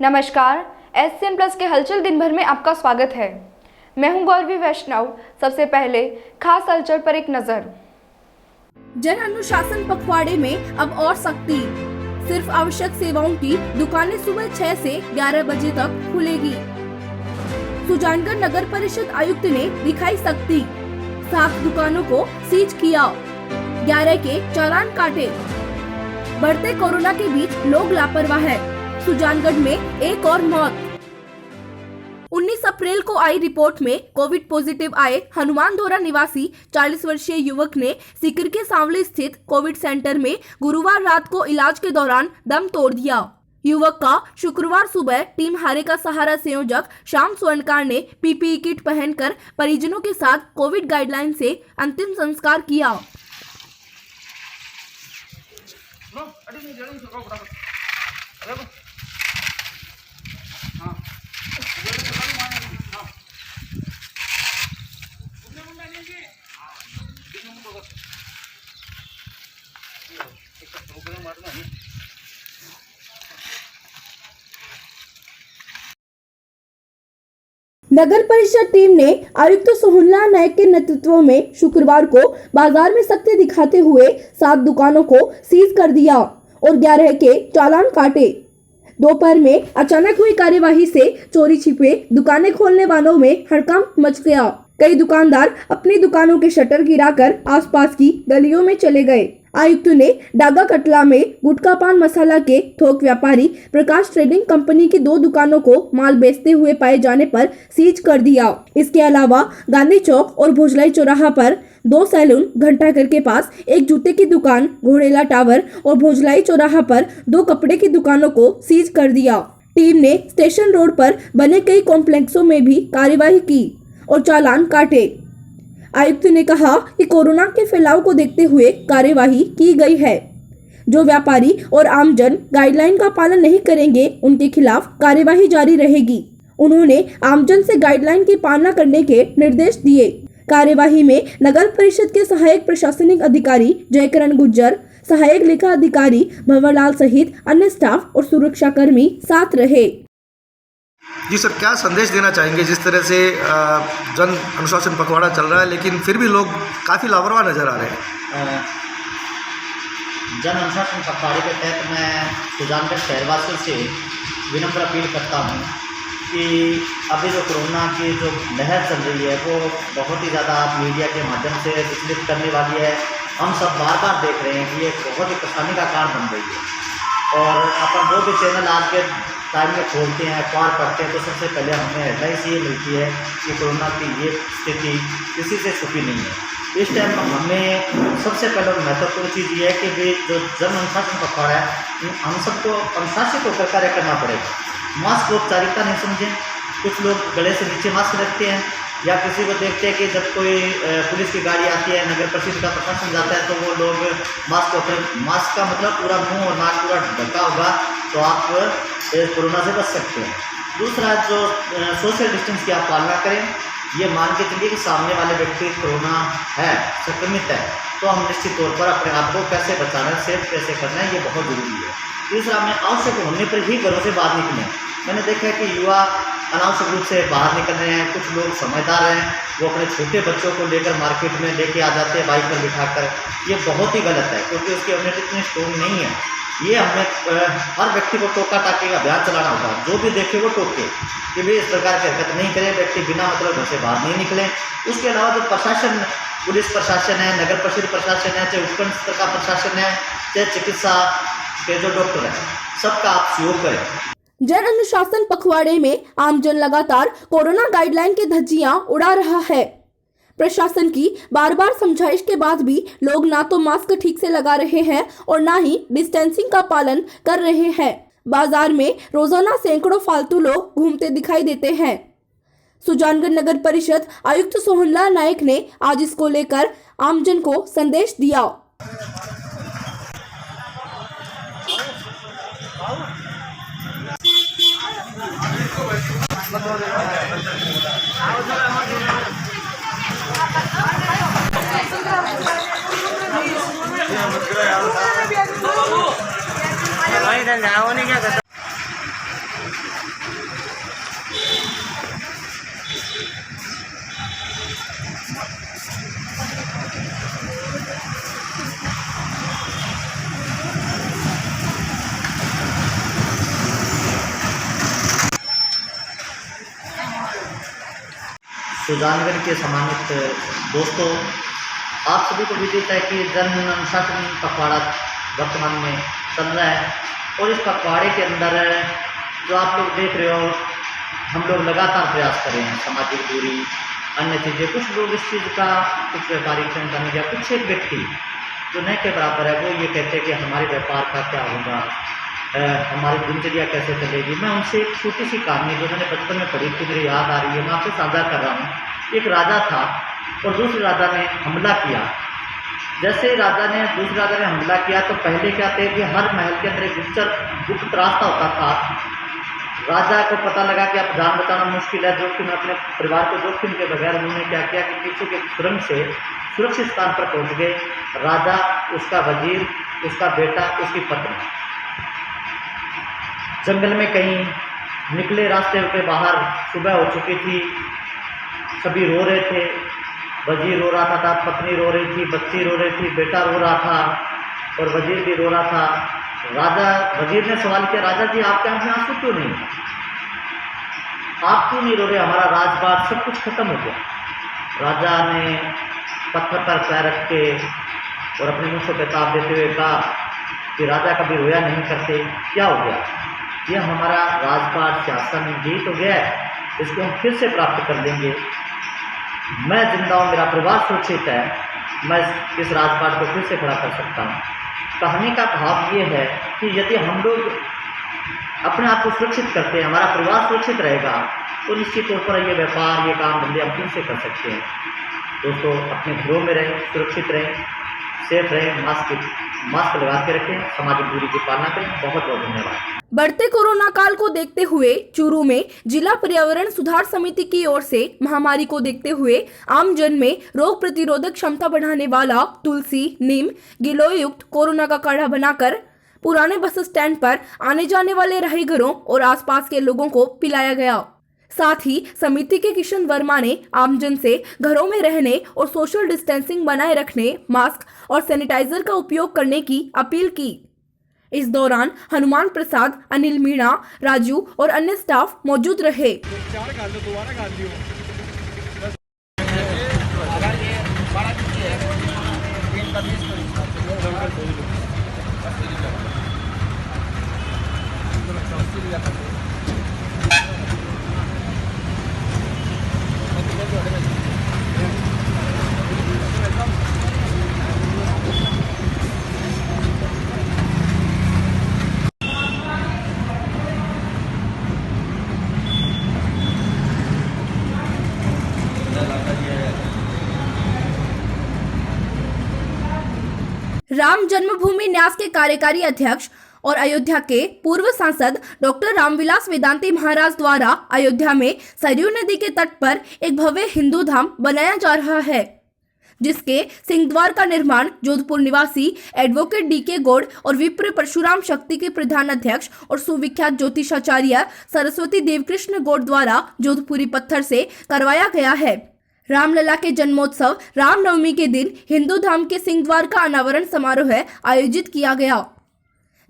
नमस्कार, SCN plus के हलचल दिन भर में आपका स्वागत है। मैं हूं गौरवी वैष्णव। सबसे पहले खास हलचल पर एक नजर। जन अनुशासन पखवाड़े में अब और सख्ती। सिर्फ आवश्यक सेवाओं की दुकानें सुबह 6 से 11 बजे तक खुलेगी। सुजानगढ़ नगर परिषद आयुक्त ने दिखाई सख्ती, 7 दुकानों को सीज किया, 11 के चालान काटे। बढ़ते कोरोना के बीच लोग लापरवाह है। सुजानगढ़ में एक और मौत। 19 अप्रैल को आई रिपोर्ट में कोविड पॉजिटिव आए हनुमानदोरा निवासी 40 वर्षीय युवक ने सीकर के सांवले स्थित कोविड सेंटर में गुरुवार रात को इलाज के दौरान दम तोड़ दिया। युवक का शुक्रवार सुबह टीम हारे का सहारा संयोजक श्याम स्वर्णकार ने PPE किट पहनकर परिजनों के साथ कोविड गाइडलाइन से अंतिम संस्कार किया। नगर परिषद टीम ने आयुक्त सोहनलाल नायक के नेतृत्व में शुक्रवार को बाजार में सख्ती दिखाते हुए 7 दुकानों को सीज कर दिया और 11 के चालान काटे। दोपहर में अचानक हुई कार्यवाही से चोरी छिपे दुकानें खोलने वालों में हड़कंप मच गया। कई दुकानदार अपनी दुकानों के शटर गिराकर आसपास की गलियों में चले गए। आयुक्त ने डागा कटला में गुटखा पान मसाला के थोक व्यापारी प्रकाश ट्रेडिंग कंपनी की 2 दुकानों को माल बेचते हुए पाए जाने पर सीज कर दिया। इसके अलावा गांधी चौक और भोजलाई चौराहा पर 2 सैलून, घंटाघर के पास एक जूते की दुकान, घोड़ेला टावर और भोजलाई चौराहा पर 2 कपड़े की दुकानों को सीज कर दिया। टीम ने स्टेशन रोड पर बने कई कॉम्प्लेक्सों में भी कार्यवाही की और चालान काटे। आयुक्त ने कहा कि कोरोना के फैलाव को देखते हुए कार्यवाही की गई है। जो व्यापारी और आमजन गाइडलाइन का पालन नहीं करेंगे उनके खिलाफ कार्यवाही जारी रहेगी। उन्होंने आमजन से गाइडलाइन की पालना करने के निर्देश दिए। कार्यवाही में नगर परिषद के सहायक प्रशासनिक अधिकारी जयकरण गुज्जर, सहायक लेखा अधिकारी भंवरलाल सहित अन्य स्टाफ और सुरक्षा कर्मी साथ रहे। जी सर, क्या संदेश देना चाहेंगे? जिस तरह से जन अनुशासन पखवाड़ा चल रहा है लेकिन फिर भी लोग काफ़ी लापरवाह नज़र आ रहे हैं। जन अनुशासन पखवाड़े के तहत मैं सुजानगढ़ शहरवासियों से विनम्र अपील करता हूँ कि अभी जो कोरोना की जो लहर चल रही है वो बहुत ही ज़्यादा मीडिया के माध्यम से विचलित करने वाली है। हम सब बार बार देख रहे हैं कि ये बहुत ही परेशानी का कारण बन रही है और अपन जो भी चैनल आज के टाइम में खोलते हैं, अखबार पढ़ते हैं तो सबसे पहले हमें हेडलाइंस ये मिलती है कि कोरोना की ये स्थिति किसी से छुपी नहीं है। इस टाइम हमें सबसे पहले महत्वपूर्ण चीज़ ये है कि वे जो जन अनुशासन पखवाड़ा है हम सबको अनुशासित होकर कार्य करना पड़ेगा। मास्क औपचारिकता नहीं समझें। कुछ लोग गले से नीचे मास्क रखते हैं या किसी को देखते हैं कि जब कोई पुलिस की गाड़ी आती है, नगर परिषद का प्रशासन जाता है तो वो लोग मास्क का मतलब पूरा मुंह और नाक पूरा ढका होगा तो आप कोरोना से बच सकते हैं। दूसरा, जो सोशल डिस्टेंस की आप पालना करें। ये मान के चलिए कि सामने वाले व्यक्ति कोरोना है, संक्रमित है, तो हम निश्चित तौर पर अपने आप को कैसे बचाना है, सेफ कैसे करना है, ये बहुत ज़रूरी है। तीसरा, हमें आवश्यक होने पर ही घरों से बाहर निकलें। मैंने देखा है कि युवा अनावश्यक रूप से बाहर निकल रहे हैं। कुछ लोग समझदार हैं, वो अपने छोटे बच्चों को लेकर मार्केट में लेके आ जाते हैं बाइक पर बिठाकर। ये बहुत ही गलत है क्योंकि उसकी इम्यूनिटी इतनी स्ट्रॉन्ग नहीं है। ये हमें हर व्यक्ति को टोका टाकी का अभियान चलाना होगा। जो भी देखे वो टोके कि भाई इस प्रकार की हरकत नहीं करें, व्यक्ति बिना मतलब घर से बाहर नहीं निकलें। उसके अलावा जो प्रशासन, पुलिस प्रशासन है, नगर परिषद प्रशासन है, चाहे उपखंड स्तर का प्रशासन है, चाहे चिकित्सा के जो डॉक्टर हैं, सबका आप सहयोग करें। जन अनुशासन पखवाड़े में आमजन लगातार कोरोना गाइडलाइन की धज्जियां उड़ा रहा है। प्रशासन की बार बार समझाइश के बाद भी लोग ना तो मास्क ठीक से लगा रहे हैं और ना ही डिस्टेंसिंग का पालन कर रहे हैं। बाजार में रोजाना सैकड़ों फालतू लोग घूमते दिखाई देते हैं। सुजानगढ़ नगर परिषद आयुक्त सोहनलाल नायक ने आज इसको लेकर आमजन को संदेश दिया। भाई इधर जाओ नहीं क्या करता। सुजानगढ़ के सम्मानित दोस्तों, आप सभी को विदित है कि जन अनुशासन पखवाड़ा वर्तमान में चल रहा है और इस पखवाड़े के अंदर जो आप लोग देख रहे हो, हम लोग लगातार प्रयास कर रहे हैं सामाजिक दूरी, अन्य चीज़ें। कुछ लोग इस चीज़ का, कुछ व्यापारिक संगठन या कुछ एक व्यक्ति जो न के बराबर है, वो ये कहते हैं कि हमारे व्यापार का क्या होगा, हमारी दिनचर्या कैसे चलेगी। मैं उनसे एक छोटी सी कहानी जो मैंने बचपन में पढ़ी थी, मुझे याद आ रही है, मैं आपसे साझा कर रहा हूँ। एक राजा था और दूसरे राजा ने हमला किया। जैसे ही दूसरे राजा ने हमला किया तो पहले क्या थे कि हर महल के अंदर एक गुप्त रास्ता होता था। राजा को पता लगा कि अब जान बचाना मुश्किल है, जोखिम अपने परिवार को जोखिम के बगैर उन्होंने क्या किया कि पीछे के सुरंग से सुरक्षित स्थान पर पहुंच गए। राजा, उसका वजीर, उसका बेटा, उसकी पत्नी जंगल में कहीं निकले रास्ते पे बाहर। सुबह हो चुकी थी, सभी रो रहे थे। वजीर रो रहा था, पत्नी रो रही थी, बच्ची रो रही थी, बेटा रो रहा था और वजीर भी रो रहा था। वजीर ने सवाल किया, राजा जी आपके आंख में आंसू क्यों नहीं, आप क्यों नहीं रो रहे, हमारा राजपाट सब कुछ खत्म हो गया। राजा ने पत्थर पर पैर रख के और अपने मुँह से किताब देते हुए कहा कि राजा कभी रोया नहीं करते, क्या हो गया, यह हमारा राजपाट शासन जीत हो गया है, इसको हम फिर से प्राप्त कर लेंगे। मैं जिंदा हूँ, मेरा परिवार सुरक्षित है, मैं इस राजपाट को फिर से खड़ा कर सकता हूँ। कहानी का भाव ये है कि यदि हम लोग अपने आप को सुरक्षित करते हैं, हमारा परिवार सुरक्षित रहेगा, तो निश्चित तौर पर ये व्यापार, ये काम धंधे हम फिर से कर सकते हैं। दोस्तों, अपने घरों में रहें, सुरक्षित रहें, सेफ रहें, मास्क लगा के रखें, सामाजिक दूरी की पालना करें। बहुत बहुत धन्यवाद। बढ़ते कोरोना काल को देखते हुए चूरू में जिला पर्यावरण सुधार समिति की ओर से महामारी को देखते हुए आम जन में रोग प्रतिरोधक क्षमता बढ़ाने वाला तुलसी, नीम, गिलोय युक्त कोरोना का काढ़ा बनाकर पुराने बस स्टैंड पर आने जाने वाले राहगीरों और आसपास के लोगों को पिलाया गया। साथ ही समिति के किशन वर्मा ने आमजन से घरों में रहने और सोशल डिस्टेंसिंग बनाए रखने, मास्क और सैनिटाइजर का उपयोग करने की अपील की। इस दौरान हनुमान प्रसाद, अनिल मीणा, राजू और अन्य स्टाफ मौजूद रहे। राम जन्मभूमि न्यास के कार्यकारी अध्यक्ष और अयोध्या के पूर्व सांसद डॉक्टर रामविलास वेदांती महाराज द्वारा अयोध्या में सरयू नदी के तट पर एक भव्य हिंदू धाम बनाया जा रहा है, जिसके सिंहद्वार का निर्माण जोधपुर निवासी एडवोकेट डीके गौड़ और विप्र परशुराम शक्ति के प्रधान अध्यक्ष और सुविख्यात ज्योतिषाचार्य सरस्वती देवकृष्ण गौड़ द्वारा जोधपुरी पत्थर से करवाया गया है। रामलला के जन्मोत्सव रामनवमी के दिन हिंदू धाम के सिंहद्वार का अनावरण समारोह आयोजित किया गया,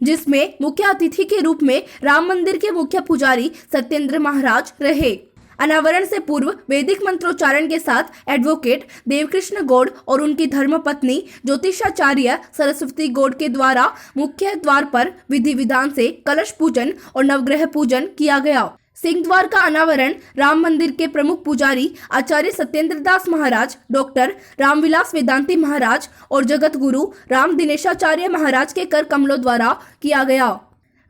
जिसमें मुख्य अतिथि के रूप में राम मंदिर के मुख्य पुजारी सत्येंद्र महाराज रहे। अनावरण से पूर्व वैदिक मंत्रोच्चारण के साथ एडवोकेट देवकृष्ण गौड़ और उनकी धर्मपत्नी ज्योतिषाचार्य सरस्वती गौड़ के द्वारा मुख्य द्वार पर विधि विधान से कलश पूजन और नवग्रह पूजन किया गया। सिंहद्वार का अनावरण राम मंदिर के प्रमुख पुजारी आचार्य सत्येंद्र दास महाराज, डॉक्टर रामविलास वेदांती महाराज और जगत गुरु राम दिनेशाचार्य महाराज के कर कमलों द्वारा किया गया।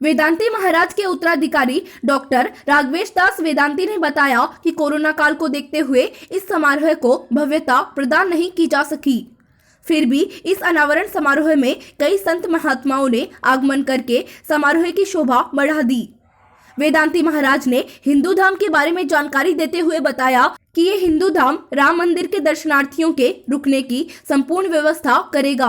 वेदांती महाराज के उत्तराधिकारी डॉक्टर राघवेश दास वेदांती ने बताया कि कोरोना काल को देखते हुए इस समारोह को भव्यता प्रदान नहीं की जा सकी, फिर भी इस अनावरण समारोह में कई संत महात्माओं ने आगमन करके समारोह की शोभा बढ़ा दी। वेदांती महाराज ने हिंदू धाम के बारे में जानकारी देते हुए बताया कि ये हिंदू धाम राम मंदिर के दर्शनार्थियों के रुकने की संपूर्ण व्यवस्था करेगा।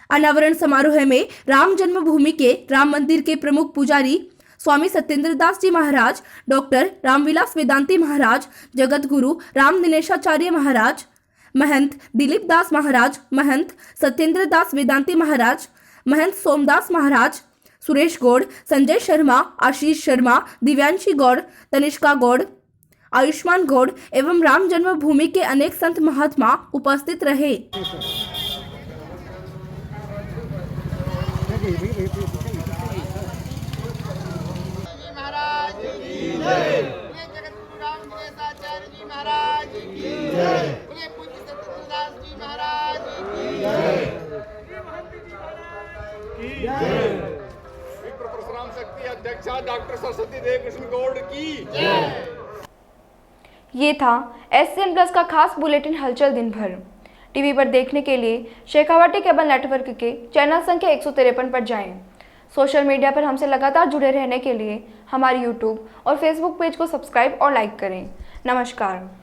अनावरण समारोह में राम जन्मभूमि के राम मंदिर के प्रमुख पुजारी स्वामी सत्येंद्र दास जी महाराज, डॉक्टर रामविलास वेदांती महाराज, जगत गुरु राम दिनेशाचार्य महाराज, महंत दिलीप दास महाराज, महंत सत्येंद्र दास वेदांती महाराज, महंत सोमदास महाराज, सुरेश गौड़, संजय शर्मा, आशीष शर्मा, दिव्यांशी गौड़, तनिष्का गौड़, आयुष्मान गौड़ एवं राम जन्मभूमि के अनेक संत महात्मा उपस्थित रहे। महाराज की जय। बोले जगतगुरु रामदेवताचार्य जी महाराज की जय। बोले पूज्य सत्यनारायण जी महाराज की जय। विप्र परशुराम शक्ति अध्यक्षा डॉक्टर सरस्वती देव कृष्ण गौड़ की जय। ये था SCN प्लस का खास बुलेटिन हलचल दिन भर। टीवी पर देखने के लिए शेखावाटी केबल नेटवर्क के चैनल संख्या 153 पर जाएं। सोशल मीडिया पर हमसे लगातार जुड़े रहने के लिए हमारे YouTube और Facebook पेज को सब्सक्राइब और लाइक करें। नमस्कार।